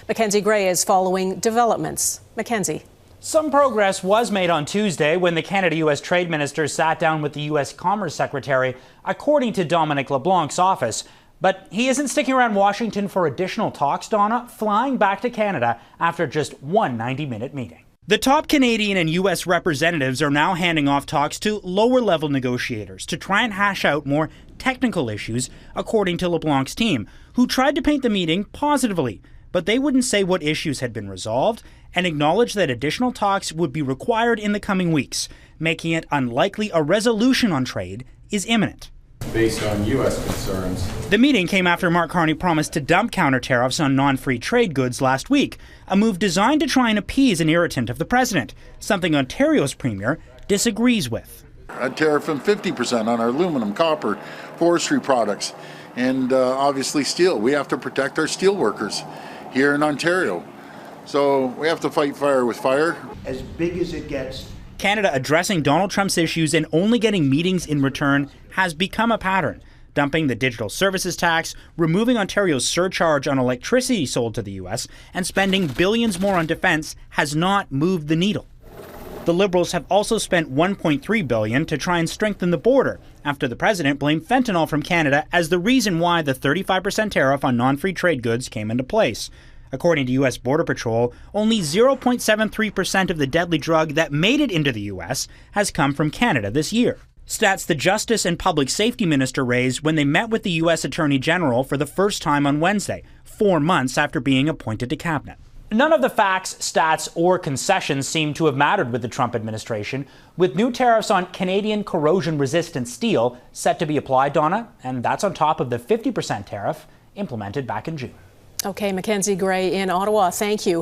Mackenzie Gray is following developments. Mackenzie. Some progress was made on Tuesday when the Canada-U.S. Trade Minister sat down with the U.S. Commerce Secretary, according to Dominic LeBlanc's office. But he isn't sticking around Washington for additional talks, Donna, flying back to Canada after just one 90-minute meeting. The top Canadian and U.S. representatives are now handing off talks to lower-level negotiators to try and hash out more technical issues, according to LeBlanc's team, who tried to paint the meeting positively. But they wouldn't say what issues had been resolved and acknowledged that additional talks would be required in the coming weeks, making it unlikely a resolution on trade is imminent. Based on U.S. concerns. The meeting came after Mark Carney promised to dump counter-tariffs on non-free trade goods last week, a move designed to try and appease an irritant of the president, something Ontario's premier disagrees with. A tariff of 50% on our aluminum, copper, forestry products, and obviously steel. We have to protect our steel workers here in Ontario. So we have to fight fire with fire. As big as it gets. Canada addressing Donald Trump's issues and only getting meetings in return has become a pattern. Dumping the digital services tax, removing Ontario's surcharge on electricity sold to the U.S., and spending billions more on defense has not moved the needle. The Liberals have also spent $1.3 billion to try and strengthen the border after the president blamed fentanyl from Canada as the reason why the 35% tariff on non-free trade goods came into place. According to U.S. Border Patrol, only 0.73% of the deadly drug that made it into the U.S. has come from Canada this year. Stats the Justice and Public Safety Minister raised when they met with the U.S. Attorney General for the first time on Wednesday, 4 months after being appointed to cabinet. None of the facts, stats, or concessions seem to have mattered with the Trump administration, with new tariffs on Canadian corrosion-resistant steel set to be applied, Donna, and that's on top of the 50% tariff implemented back in June. Okay, Mackenzie Gray in Ottawa, thank you.